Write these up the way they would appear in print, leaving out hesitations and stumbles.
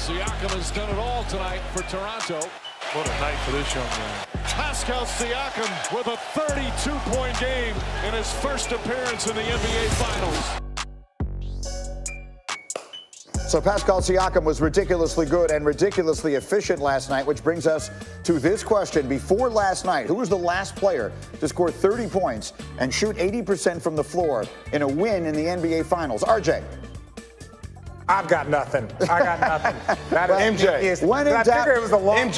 Siakam has done it all tonight for Toronto. What a night for this young man. Pascal Siakam with a 32-point game in his first appearance in the NBA Finals. So Pascal Siakam was ridiculously good and ridiculously efficient last night, which brings us to this question. Before last night, who was the last player to score 30 points and shoot 80% from the floor in a win in the NBA Finals? RJ. I've got nothing. I got nothing. That Well, is MJ. When in I doubt- figured it was a long.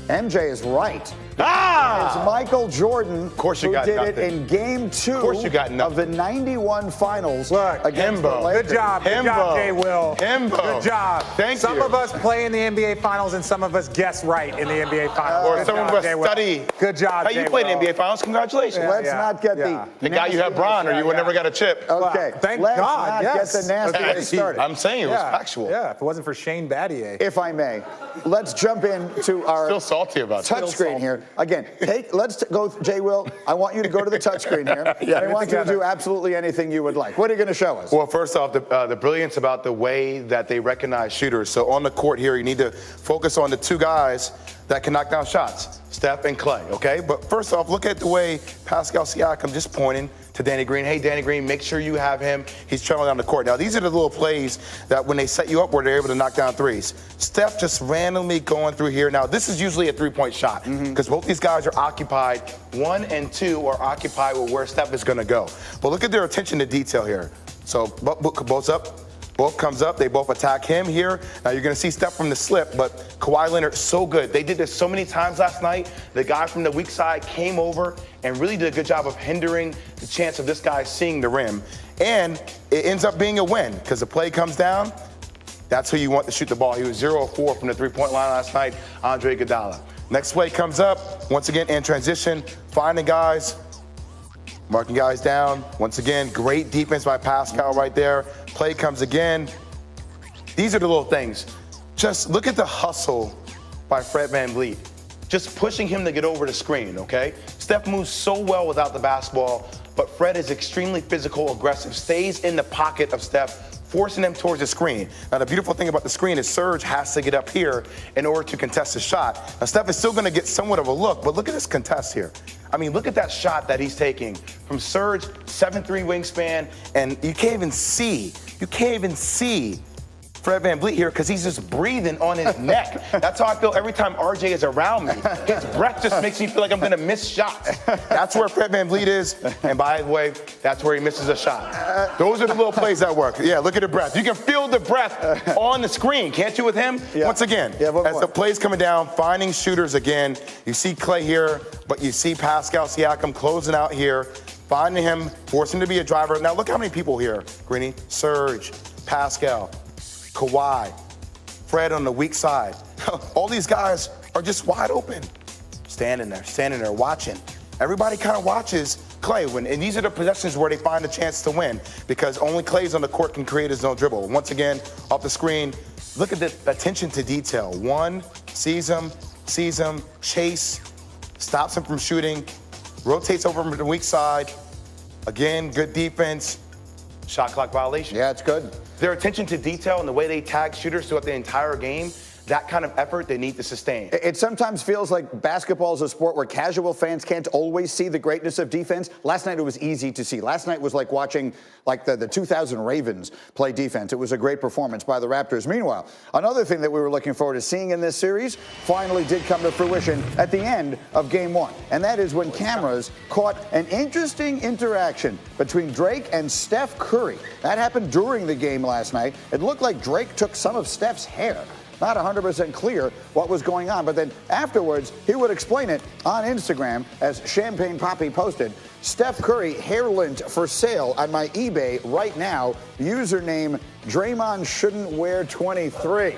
MJ is right. Ah! It's Michael Jordan Of course you who got did nothing. it in Game 2 Of course you got of the nothing. 91 Finals Look, against the Himbo. Lakers. Good job, Jay Will. Himbo. Good job. Thank some you. of us play in the NBA Finals and some of us guess right in the NBA Finals. Or Good some of job, us Jay Will. study. Good job, Hey, Jay you played Will. in NBA Finals. Congratulations. Let's Yeah, not get yeah. The guy you have Bron, or you would never got a chip. Okay, Thank let's God, not yes. get the nasty started. I'm saying it was factual. Yeah, if it wasn't for Shane Battier. If I may, let's jump into our Still salty about touch it. screen here. Again, let's go, Jay Will. I want you to go to the touch screen here. Yeah, I want you to together. do absolutely anything you would like. What are you going to show us? Well, first off, the brilliance about the way that they recognize shooters. So on the court here, you need to focus on the two guys that can knock down shots, Steph and Clay, okay? But first off, look at the way Pascal Siakam just pointing to Danny Green. Hey, Danny Green, make sure you have him. He's traveling down the court. Now, these are the little plays that when they set you up where they're able to knock down threes. Steph just randomly going through here. Now, this is usually a three-point shot because both these guys are occupied. 1 and 2 are occupied with where Steph is going to go. But look at their attention to detail here. So both up. Both comes up, they both attack him here. Now you're gonna see Steph from the slip, but Kawhi Leonard, so good. They did this so many times last night. The guy from the weak side came over and really did a good job of hindering the chance of this guy seeing the rim. And it ends up being a win, because the play comes down, that's who you want to shoot the ball. He was 0 of 4 from the three-point line last night, Andre Iguodala. Next play comes up, once again in transition, finding guys, marking guys down. Once again, great defense by Pascal right there. Play comes again. These are the little things. Just look at the hustle by Fred VanVleet. Just pushing him to get over the screen, okay? Steph moves so well without the basketball, but Fred is extremely physical, aggressive, stays in the pocket of Steph, forcing them towards the screen. Now, the beautiful thing about the screen is Serge has to get up here in order to contest the shot. Now, Steph is still gonna get somewhat of a look, but look at this contest here. I mean, look at that shot that he's taking from Serge, 7'3" wingspan, and you can't even see Fred VanVleet here because he's just breathing on his neck. That's how I feel every time RJ is around me. His breath just makes me feel like I'm gonna miss shots. That's where Fred VanVleet is, and by the way, that's where he misses a shot. Those are the little plays that work. Yeah, look at the breath. You can feel the breath on the screen, can't you, with him? Yeah. Once again, as the plays coming down, finding shooters again. You see Clay here, but you see Pascal Siakam closing out here, finding him, forcing him to be a driver. Now look how many people here, Greeny. Serge, Pascal, Kawhi, Fred on the weak side. All these guys are just wide open. Standing there watching. Everybody kind of watches Clay, and these are the possessions where they find a chance to win because only Clay's on the court can create his own dribble. Once again, off the screen, look at the attention to detail. One, sees him, chase, stops him from shooting, rotates over from the weak side. Again, good defense. Shot clock violation. Yeah, it's good. Their attention to detail and the way they tag shooters throughout the entire game, that kind of effort they need to sustain. It sometimes feels like basketball is a sport where casual fans can't always see the greatness of defense. Last night it was easy to see. Last night was like watching the 2000 Ravens play defense. It was a great performance by the Raptors. Meanwhile, another thing that we were looking forward to seeing in this series finally did come to fruition at the end of Game 1. And that is when cameras caught an interesting interaction between Drake and Steph Curry. That happened during the game last night. It looked like Drake took some of Steph's hair. Not 100% clear what was going on, but then afterwards, he would explain it on Instagram, as Champagne Poppy posted, Steph Curry hair lint for sale on my eBay right now, username Draymond shouldn't wear 23.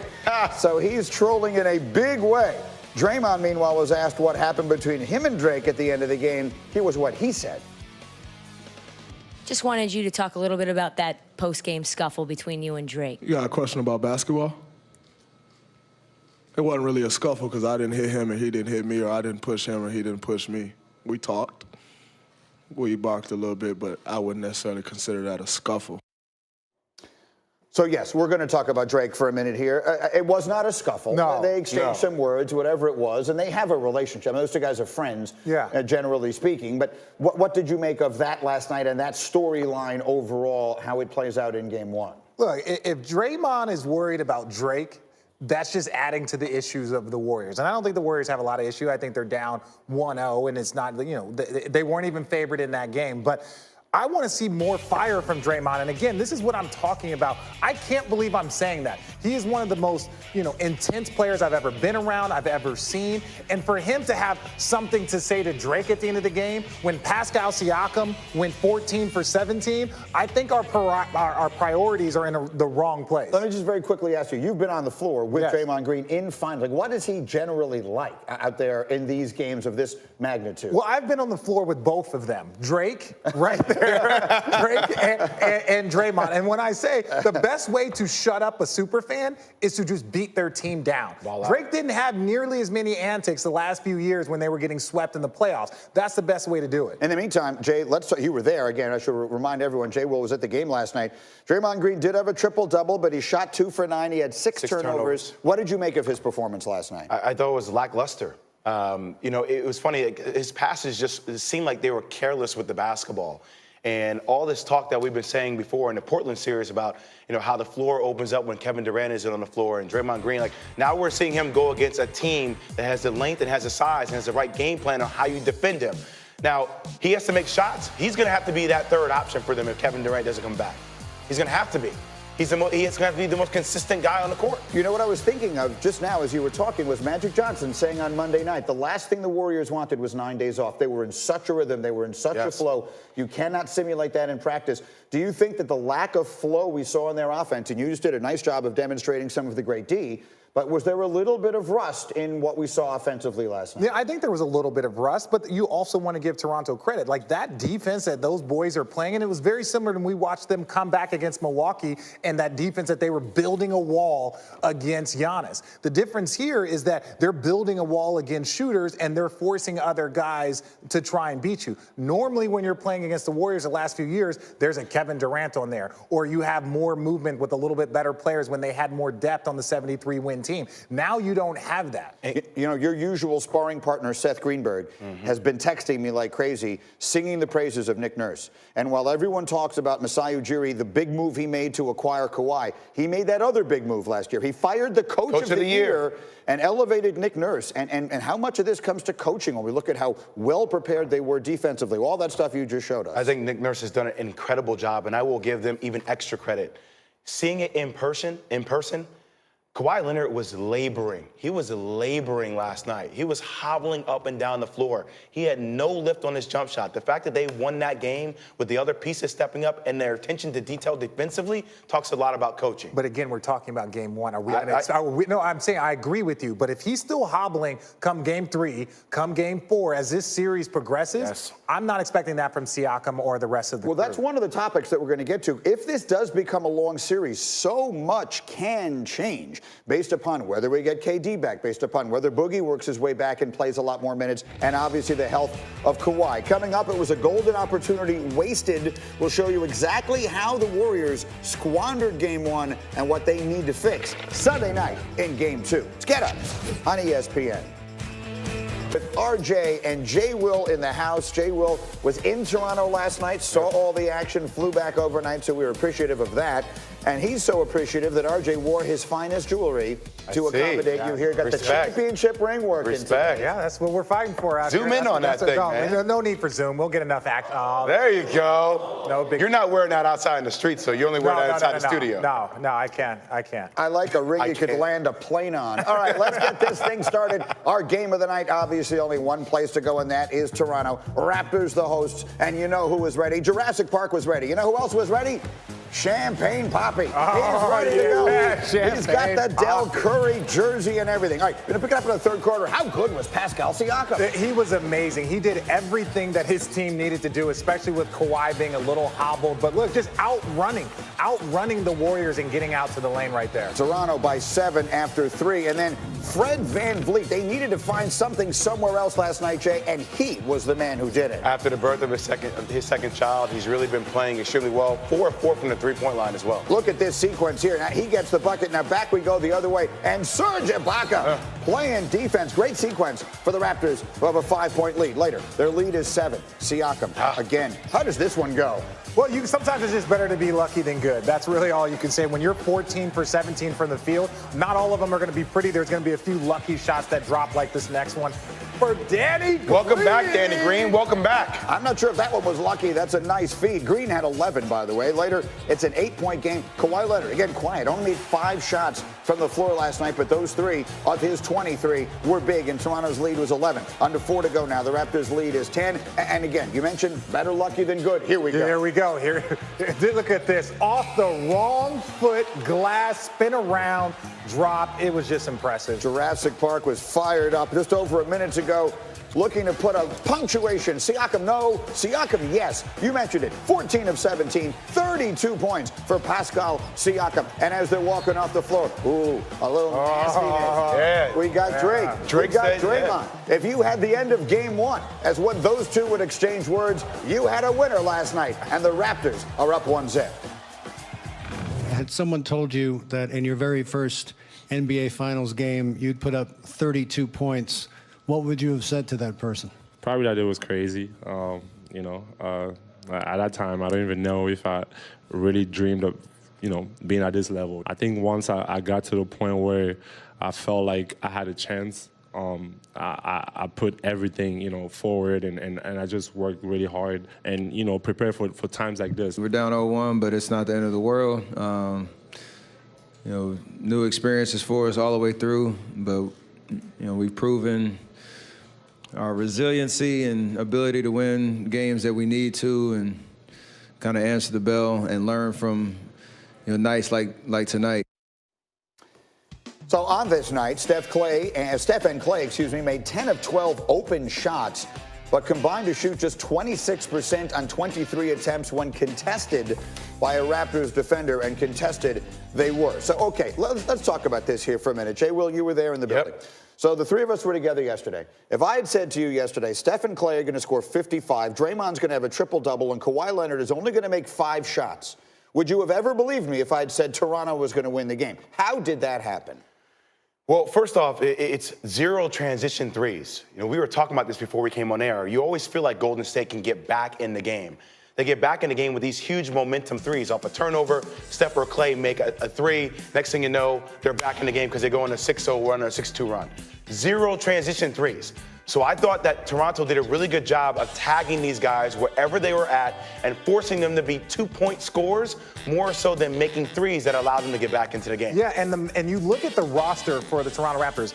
So he's trolling in a big way. Draymond, meanwhile, was asked what happened between him and Drake at the end of the game. Here was what he said. Just wanted you to talk a little bit about that post-game scuffle between you and Drake. You got a question about basketball? It wasn't really a scuffle because I didn't hit him and he didn't hit me, or I didn't push him and he didn't push me. We talked. We barked a little bit, but I wouldn't necessarily consider that a scuffle. So, yes, we're going to talk about Drake for a minute here. It was not a scuffle. No. They exchanged some words, whatever it was, and they have a relationship. I mean, those two guys are friends, generally speaking. But what did you make of that last night and that storyline overall, how it plays out in Game 1? Look, if Draymond is worried about Drake, that's just adding to the issues of the Warriors. And I don't think the Warriors have a lot of issue. I think they're down 1-0, and it's not, they weren't even favored in that game. But I want to see more fire from Draymond. And again, this is what I'm talking about. I can't believe I'm saying that. He is one of the most, intense players I've ever been around, I've ever seen. And for him to have something to say to Drake at the end of the game, when Pascal Siakam went 14 for 17, I think our priorities are in the wrong place. Let me just very quickly ask you, you've been on the floor with Draymond Green in finals. Like, what is he generally like out there in these games of this magnitude? Well, I've been on the floor with both of them. Drake, right there. Drake and Draymond. And when I say the best way to shut up a super fan is to just beat their team down. Voila. Drake didn't have nearly as many antics the last few years when they were getting swept in the playoffs. That's the best way to do it. In the meantime, Jay, you were there. Again, I should remind everyone, Jay Will was at the game last night. Draymond Green did have a triple-double, but he shot 2 for 9. He had six turnovers. What did you make of his performance last night? I thought it was lackluster. It was funny. His passes just seemed like they were careless with the basketball. And all this talk that we've been saying before in the Portland series about, how the floor opens up when Kevin Durant is on the floor and Draymond Green, now we're seeing him go against a team that has the length and has the size and has the right game plan on how you defend him. Now, he has to make shots. He's going to have to be that third option for them if Kevin Durant doesn't come back. He's going to have to be. He's going to have to be the most consistent guy on the court. You know what I was thinking of just now as you were talking was Magic Johnson saying on Monday night, the last thing the Warriors wanted was 9 days off. They were in such a rhythm. They were in such a flow. You cannot simulate that in practice. Do you think that the lack of flow we saw in their offense, and you just did a nice job of demonstrating some of the great D, but was there a little bit of rust in what we saw offensively last night? Yeah, I think there was a little bit of rust, but you also want to give Toronto credit. Like that defense that those boys are playing, and it was very similar to when we watched them come back against Milwaukee and that defense that they were building a wall against Giannis. The difference here is that they're building a wall against shooters and they're forcing other guys to try and beat you. Normally when you're playing against the Warriors the last few years, there's a Kevin Durant on there, or you have more movement with a little bit better players when they had more depth on the 73-win team. Now you don't have that. Your usual sparring partner, Seth Greenberg, has been texting me like crazy, singing the praises of Nick Nurse. And while everyone talks about Masai Ujiri, the big move he made to acquire Kawhi, he made that other big move last year. He fired the coach of the year and elevated Nick Nurse. And how much of this comes to coaching when we look at how well prepared they were defensively, all that stuff you just showed us? I think Nick Nurse has done an incredible job, and I will give them even extra credit. Seeing it in person, Kawhi Leonard was laboring. He was laboring last night. He was hobbling up and down the floor. He had no lift on his jump shot. The fact that they won that game with the other pieces stepping up and their attention to detail defensively talks a lot about coaching. But again, we're talking about game one. No, I'm saying I agree with you. But if he's still hobbling come game 3, come game 4, as this series progresses, I'm not expecting that from Siakam or the rest of the group. That's one of the topics that we're going to get to. If this does become a long series, so much can change based upon whether we get KD back, based upon whether Boogie works his way back and plays a lot more minutes, and obviously the health of Kawhi. Coming up, it was a golden opportunity wasted. We'll show you exactly how the Warriors squandered Game 1 and what they need to fix Sunday night in Game 2. Let's get up on ESPN. With RJ and Jay Will in the house. Jay Will was in Toronto last night, saw all the action, flew back overnight, so we were appreciative of that. And he's so appreciative that RJ wore his finest jewelry to accommodate you here. Got the championship ring working. Respect. Yeah, that's what we're fighting for. Zoom in on that thing, man. No need for Zoom. We'll get enough action. There you go. No big. You're not wearing that outside in the street, so you only wear that inside the studio. No, I can't. I like a ring you could land a plane on. All right, let's get this thing started. Our game of the night, obviously only one place to go, and that is Toronto. Raptors, the hosts, and you know who was ready. Jurassic Park was ready. You know who else was ready? Champagne Poppy. He's ready to go. He's got the Del Curry jersey and everything. All right, going to pick it up in the third quarter. How good was Pascal Siakam? He was amazing. He did everything that his team needed to do, especially with Kawhi being a little hobbled. But look, just outrunning the Warriors and getting out to the lane right there. Toronto by 7 after 3. And then Fred VanVleet. They needed to find something somewhere else last night, Jay, and he was the man who did it. After the birth of his second child, he's really been playing extremely well. 4 of 4 from the three-point line as well. Look at this sequence here. Now he gets the bucket. Now back we go the other way. And Serge Ibaka playing defense. Great sequence for the Raptors, who have a 5-point lead. Later, their lead is 7. Siakam again. How does this one go? Well, sometimes it's just better to be lucky than good. That's really all you can say. When you're 14 for 17 from the field, not all of them are going to be pretty. There's going to be a few lucky shots that drop like this next one for Danny Green. Welcome back, Danny Green. Welcome back. I'm not sure if that one was lucky. That's a nice feed. Green had 11, by the way. Later, it's an 8-point game. Kawhi Leonard, again, quiet. Only made 5 shots from the floor last night, but those 3 of his 23 were big, and Toronto's lead was 11. Under 4 to go now. The Raptors' lead is 10. And again, you mentioned better lucky than good. Here we go. Here we go. Here, look at this. Off the wrong foot, glass, spin around, drop. It was just impressive. Jurassic Park was fired up just over a minute ago, looking to put a punctuation. Siakam, no. Siakam, yes. You mentioned it. 14 of 17, 32 points for Pascal Siakam. And as they're walking off the floor, ooh, a little nastiness. Yeah. We got Drake. Drake We got said, Draymond. yeah. If you had the end of game 1 as what those two would exchange words, you had a winner last night. And the Raptors are up 1-0. Had someone told you that in your very first NBA Finals game, you'd put up 32 points, what would you have said to that person? Probably that it was crazy. At that time, I don't even know if I really dreamed of, being at this level. I think once I got to the point where I felt like I had a chance, I put everything, forward, and I just worked really hard and, prepared for times like this. We're down 0-1, but it's not the end of the world. New experiences for us all the way through, but, we've proven our resiliency and ability to win games that we need to and kind of answer the bell and learn from, nights like tonight. So on this night, Steph and Clay, made 10 of 12 open shots, but combined to shoot just 26% on 23 attempts when contested by a Raptors defender, and contested they were. So, okay, let's talk about this here for a minute. Jay, Will, you were there in the building. So the 3 of us were together yesterday. If I had said to you yesterday, Steph and Clay are going to score 55, Draymond's going to have a triple-double, and Kawhi Leonard is only going to make 5 shots, would you have ever believed me if I had said Toronto was going to win the game? How did that happen? Well, first off, it's 0 transition threes. We were talking about this before we came on air. You always feel like Golden State can get back in the game. They get back in the game with these huge momentum threes. Off a turnover, Steph or Clay make a 3. Next thing you know, they're back in the game because they go on a 6-0 run or a 6-2 run. 0 transition threes. So I thought that Toronto did a really good job of tagging these guys wherever they were at and forcing them to be 2-point scorers more so than making threes that allowed them to get back into the game. Yeah, and you look at the roster for the Toronto Raptors.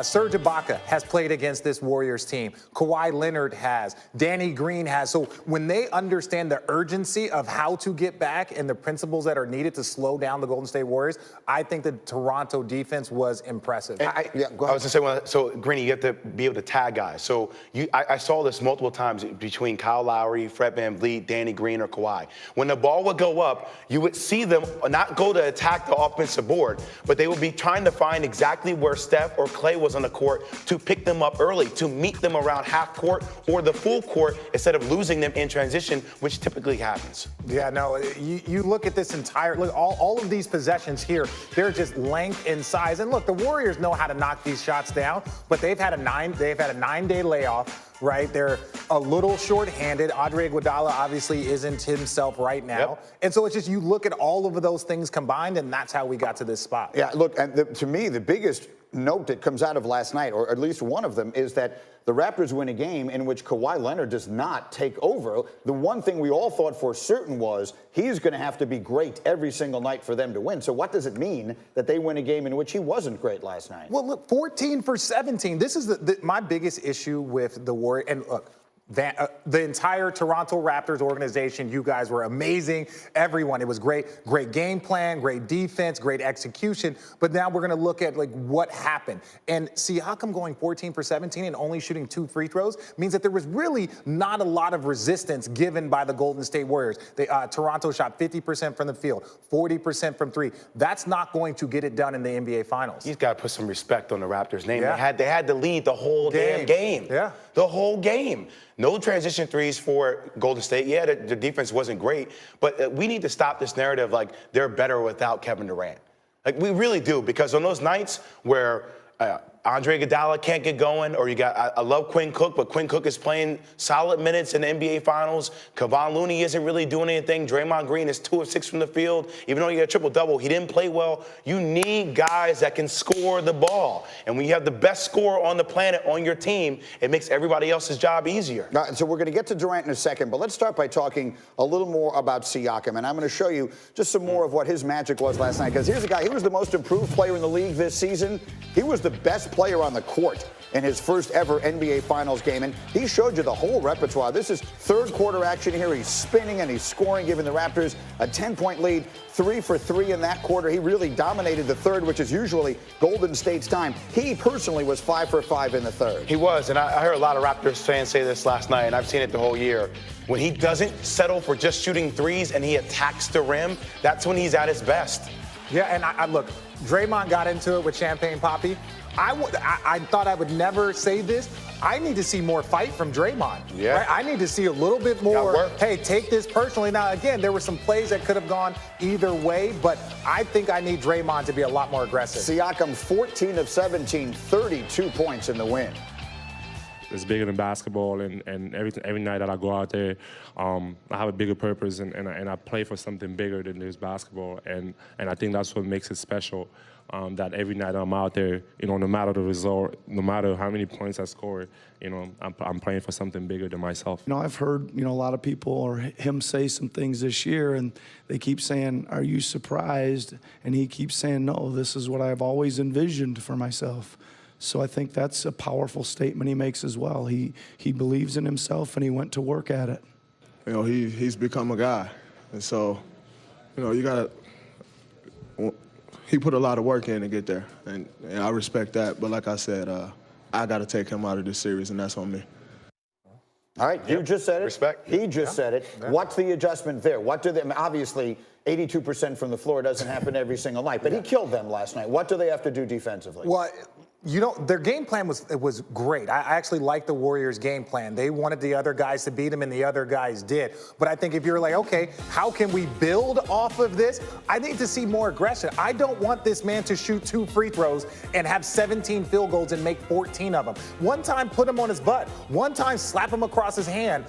Serge Ibaka has played against this Warriors team. Kawhi Leonard has. Danny Green has. So when they understand the urgency of how to get back and the principles that are needed to slow down the Golden State Warriors, I think the Toronto defense was impressive. I was going to say, so Greeny, you have to be able to tag guys. So I saw this multiple times between Kyle Lowry, Fred VanVleet, Danny Green, or Kawhi. When the ball would go up, you would see them not go to attack the offensive board, but they would be trying to find exactly where Steph or Clay was on the court to pick them up early, to meet them around half court or the full court instead of losing them in transition, which typically happens. Yeah, no, you look at this look, all of these possessions here, they're just length and size. And look, the Warriors know how to knock these shots down, but they've had a 9-day layoff. Right, they're a little short-handed. Andre Iguodala obviously isn't himself right now, and so it's just you look at all of those things combined, and that's how we got to this spot. Yeah, look, and to me, the biggest note that comes out of last night, or at least one of them, is that the Raptors win a game in which Kawhi Leonard does not take over. The one thing we all thought for certain was he's going to have to be great every single night for them to win. So what does it mean that they win a game in which he wasn't great last night? Well, look, 14 for 17. This is my biggest issue with the Warriors. And look, the entire Toronto Raptors organization, you guys were amazing. Everyone, it was great. Great game plan, great defense, great execution. But now we're going to look at what happened. And Siakam going 14 for 17 and only shooting 2 free throws means that there was really not a lot of resistance given by the Golden State Warriors. Toronto shot 50% from the field, 40% from 3. That's not going to get it done in the NBA Finals. He's got to put some respect on the Raptors' name. Yeah. They had to lead the whole damn game. Yeah. The whole game. No transition threes for Golden State. Yeah, the defense wasn't great, but we need to stop this narrative like they're better without Kevin Durant. Like, we really do, because on those nights where Andre Iguodala can't get going, or I love Quinn Cook, but Quinn Cook is playing solid minutes in the NBA Finals. Kevon Looney isn't really doing anything. Draymond Green is 2 of 6 from the field. Even though he had a triple-double, he didn't play well. You need guys that can score the ball. And when you have the best scorer on the planet on your team, it makes everybody else's job easier. So we're going to get to Durant in a second, but let's start by talking a little more about Siakam. And I'm going to show you just some more of what his magic was last night, because here's a guy, he was the most improved player in the league this season. He was the best player on the court in his first ever NBA Finals game, and he showed you the whole repertoire. This is third quarter action here. He's spinning and he's scoring, giving the Raptors a 10-point lead, 3 for 3 in that quarter. He really dominated the third, which is usually Golden State's time. He personally was 5 for 5 in the third. He was, and I heard a lot of Raptors fans say this last night, and I've seen it the whole year. When he doesn't settle for just shooting threes and he attacks the rim, that's when he's at his best. Yeah, and I look, Draymond got into it with Champagne Papi. I thought I would never say this. I need to see more fight from Draymond. Yeah. Right? I need to see a little bit more, hey, take this personally. Now, again, there were some plays that could have gone either way, but I think I need Draymond to be a lot more aggressive. Siakam, 14 of 17, 32 points in the win. It's bigger than basketball, and every night that I go out there, I have a bigger purpose, and I play for something bigger than just basketball, and I think that's what makes it special. That every night I'm out there, no matter the result, no matter how many points I score, I'm playing for something bigger than myself. I've heard, a lot of people or him say some things this year, and they keep saying, "Are you surprised?" And he keeps saying, "No, this is what I've always envisioned for myself." So I think that's a powerful statement he makes as well. He believes in himself, and he went to work at it. He's become a guy, and so, you got to. He put a lot of work in to get there, and I respect that. But like I said, I got to take him out of this series, and that's on me. All right, you just said it. Respect. He just said it. Yeah. What's the adjustment there? What do they? Obviously, 82% from the floor doesn't happen every single night, but he killed them last night. What do they have to do defensively? Well, their game plan was great. I actually like the Warriors' game plan. They wanted the other guys to beat them, and the other guys did. But I think if you're like, okay, how can we build off of this? I need to see more aggression. I don't want this man to shoot 2 free throws and have 17 field goals and make 14 of them. One time, put him on his butt. One time, slap him across his hand.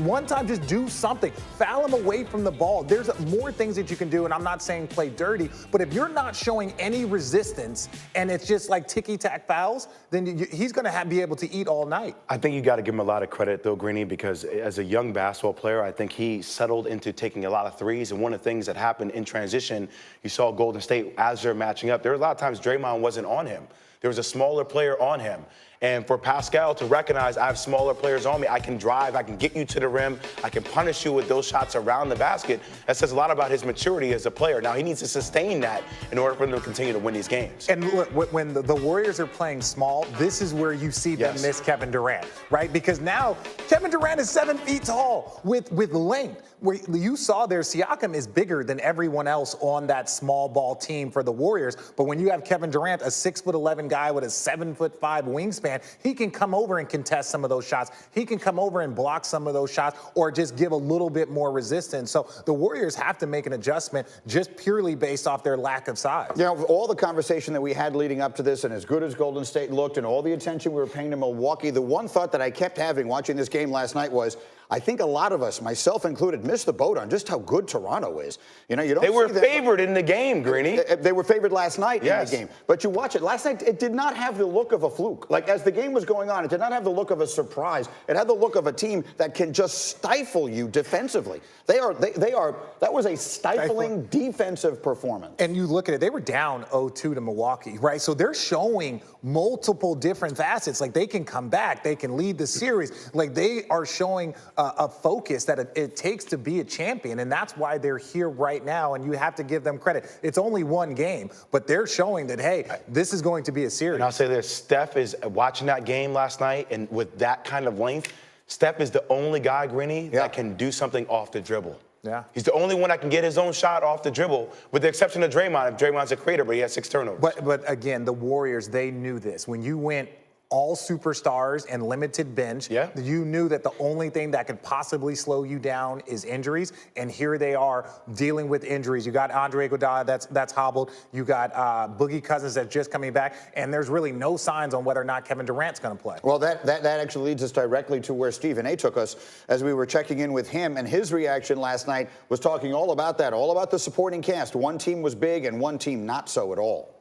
One time, just do something. Foul him away from the ball. There's more things that you can do, and I'm not saying play dirty, but if you're not showing any resistance and it's just like ticky-tack fouls, then he's going to be able to eat all night. I think you got to give him a lot of credit, though, Greeny, because as a young basketball player, I think he settled into taking a lot of threes. And one of the things that happened in transition, you saw Golden State, as they're matching up, there were a lot of times Draymond wasn't on him. There was a smaller player on him. And for Pascal to recognize, I have smaller players on me, I can drive, I can get you to the rim, I can punish you with those shots around the basket, that says a lot about his maturity as a player. Now, he needs to sustain that in order for him to continue to win these games. And look, when the Warriors are playing small, this is where you see them miss Kevin Durant, right? Because now Kevin Durant is 7 feet tall with length. Where you saw there, Siakam is bigger than everyone else on that small ball team for the Warriors. But when you have Kevin Durant, a 6'11" guy with a 7'5" wingspan, he can come over and contest some of those shots. He can come over and block some of those shots or just give a little bit more resistance. So the Warriors have to make an adjustment just purely based off their lack of size. All the conversation that we had leading up to this, and as good as Golden State looked and all the attention we were paying to Milwaukee, the one thought that I kept having watching this game last night was, I think a lot of us, myself included, missed the boat on just how good Toronto is. You don't. They were favored in the game, Greeny. They were favored last night in the game. But you watch it. Last night, it did not have the look of a fluke. Like, as the game was going on, it did not have the look of a surprise. It had the look of a team that can just stifle you defensively. That was a stifling defensive performance. And you look at it, they were down 0-2 to Milwaukee, right? So they're showing multiple different facets. Like, they can come back, they can lead the series. Like, they are showing a focus that it takes to be a champion, and that's why they're here right now, and you have to give them credit. It's only one game, but they're showing that, hey, this is going to be a series. And I'll say this, Steph is watching that game last night, and with that kind of length, Steph is the only guy, Greeny, that can do something off the dribble. Yeah. He's the only one that can get his own shot off the dribble, with the exception of Draymond. Draymond's a creator, but he has 6 turnovers. But again, the Warriors, they knew this. When you went all superstars and limited bench. Yeah. You knew that the only thing that could possibly slow you down is injuries, and here they are dealing with injuries. You got Andre Iguodala that's hobbled. You got Boogie Cousins that's just coming back, and there's really no signs on whether or not Kevin Durant's going to play. Well, that actually leads us directly to where Stephen A. took us as we were checking in with him, and his reaction last night was talking all about that, all about the supporting cast. One team was big and one team not so at all.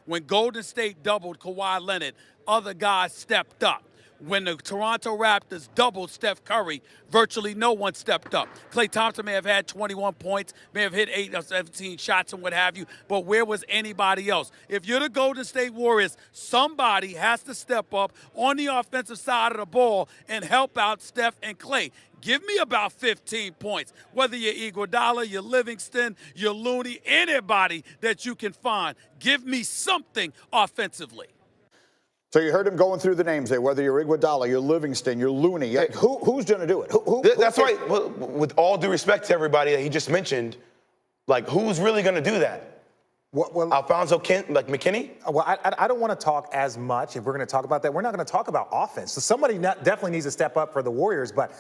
When Golden State doubled Kawhi Leonard, other guys stepped up. When the Toronto Raptors doubled Steph Curry, virtually no one stepped up. Klay Thompson may have had 21 points, may have hit 8 or 17 shots and what have you, but where was anybody else? If you're the Golden State Warriors, somebody has to step up on the offensive side of the ball and help out Steph and Klay. Give me about 15 points, whether you're Iguodala, you're Livingston, you're Looney, anybody that you can find. Give me something offensively. So you heard him going through the names there, whether you're Iguodala, you're Livingston, you're Looney. Who's going to do it? That's right. Well, with all due respect to everybody that he just mentioned, like, who's really going to do that? Well, Alfonso McKinney? Well, I don't want to talk as much. If we're going to talk about that, we're not going to talk about offense. So somebody definitely needs to step up for the Warriors, but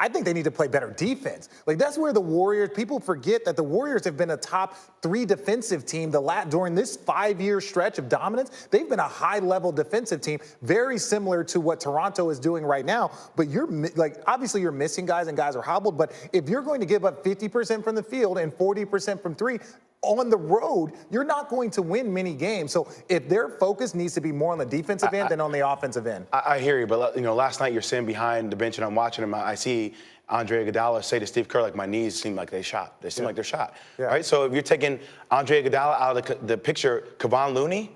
I think they need to play better defense. Like, that's where the Warriors, people forget that the Warriors have been a top 3 defensive team during this 5-year stretch of dominance. They've been a high-level defensive team, very similar to what Toronto is doing right now. But obviously you're missing guys and guys are hobbled, but if you're going to give up 50% from the field and 40% from 3, on the road, you're not going to win many games. So if their focus needs to be more on the defensive end than on the offensive end. I hear you, but last night you're sitting behind the bench and I'm watching him. I see Andre Iguodala say to Steve Kerr, like, my knees seem like they shot. They seem like they're shot. Yeah. Right? So if you're taking Andre Iguodala out of the picture, Kevon Looney,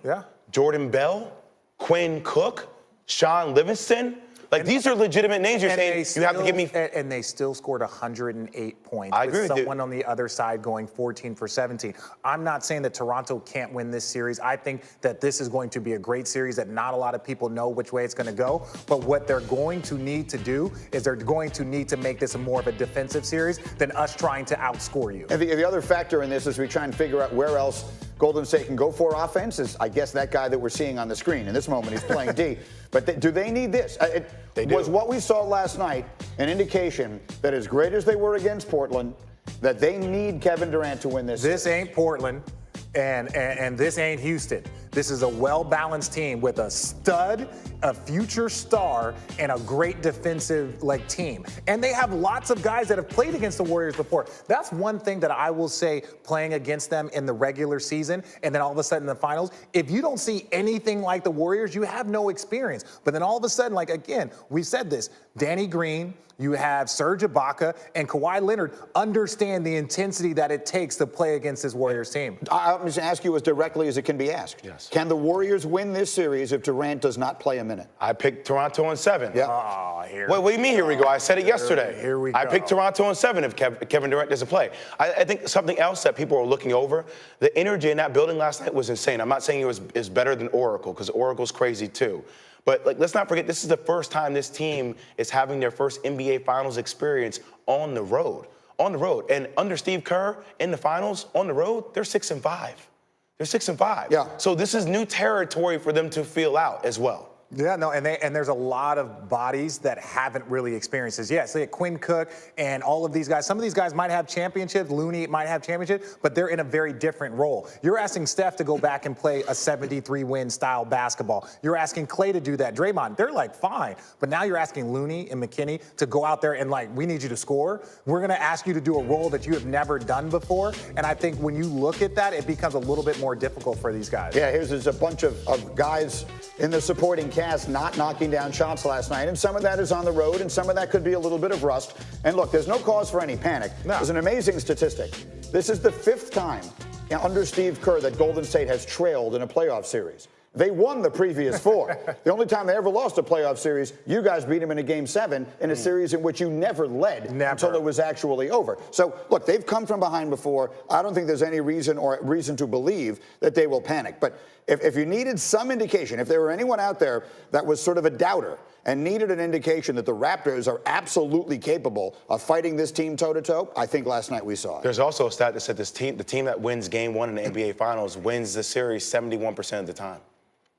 Jordan Bell, Quinn Cook, Sean Livingston. Like, these are legitimate names. You're saying you have to give me. And they still scored 108 points. I agree with someone on the other side going 14 for 17. I'm not saying that Toronto can't win this series. I think that this is going to be a great series that not a lot of people know which way it's going to go. But what they're going to need to do is they're going to need to make this more of a defensive series than us trying to outscore you. And the other factor in this, as we try and figure out where else Golden State can go for offense, is, I guess, that guy that we're seeing on the screen. In this moment, he's playing D. But do they need this? They do. Was what we saw last night an indication that, as great as they were against Portland, that they need Kevin Durant to win this? This ain't Portland, and this ain't Houston. This is a well-balanced team with a stud, a future star, and a great defensive team. And they have lots of guys that have played against the Warriors before. That's one thing that I will say, playing against them in the regular season and then all of a sudden in the finals, if you don't see anything like the Warriors, you have no experience. But then all of a sudden, again, we said this, Danny Green, you have Serge Ibaka, and Kawhi Leonard understand the intensity that it takes to play against this Warriors team. I'm just going to ask you as directly as it can be asked. Yes. Can the Warriors win this series if Durant does not play a minute? I picked Toronto in 7. Yeah. Oh, here. What do you mean, here we go? I said it yesterday. Here we go. I picked Toronto in 7 if Kevin Durant doesn't play. I think something else that people are looking over, the energy in that building last night was insane. I'm not saying it was better than Oracle, because Oracle's crazy too. But let's not forget, this is the first time this team is having their first NBA Finals experience on the road. On the road. And under Steve Kerr, in the finals, on the road, they're 6-5. They're 6-5. Yeah. So this is new territory for them to feel out as well. Yeah, no, and there's a lot of bodies that haven't really experienced this. Yeah, so Quinn Cook and all of these guys. Some of these guys might have championships. Looney might have championships, but they're in a very different role. You're asking Steph to go back and play a 73-win style basketball. You're asking Klay to do that. Draymond, they're fine. But now you're asking Looney and McKinney to go out there and we need you to score. We're going to ask you to do a role that you have never done before. And I think when you look at that, it becomes a little bit more difficult for these guys. Yeah, there's a bunch of guys in the supporting cast not knocking down shots last night, and some of that is on the road, and some of that could be a little bit of rust. And look, there's no cause for any panic. No. There's an amazing statistic. This is the 5th time under Steve Kerr that Golden State has trailed in a playoff series. They won the previous 4. The only time they ever lost a playoff series, you guys beat them in a Game 7 in a series in which you never led until it was actually over. So, look, they've come from behind before. I don't think there's any reason to believe that they will panic. But if you needed some indication, if there were anyone out there that was sort of a doubter and needed an indication that the Raptors are absolutely capable of fighting this team toe-to-toe, I think last night we saw it. There's also a stat that said the team that wins Game 1 in the NBA Finals wins the series 71% of the time.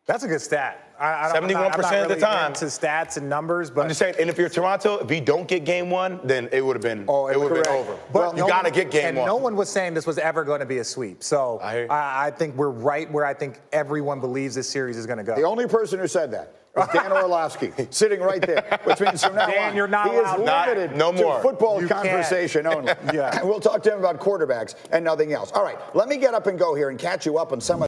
That's a good stat. 71% of the time. To stats and numbers, but I'm just saying, and if you're Toronto, if you don't get game one, then it would have been over. But you got to get game one. And no one was saying this was ever going to be a sweep. So I think we're right where I think everyone believes this series is going to go. The only person who said that was Dan Orlovsky, sitting right there, which means from now Dan, on, you're not he is allowed. limited No more. to football You conversation only. Yeah. And we'll talk to him about quarterbacks and nothing else. All right, let me get up and go here and catch you up on some of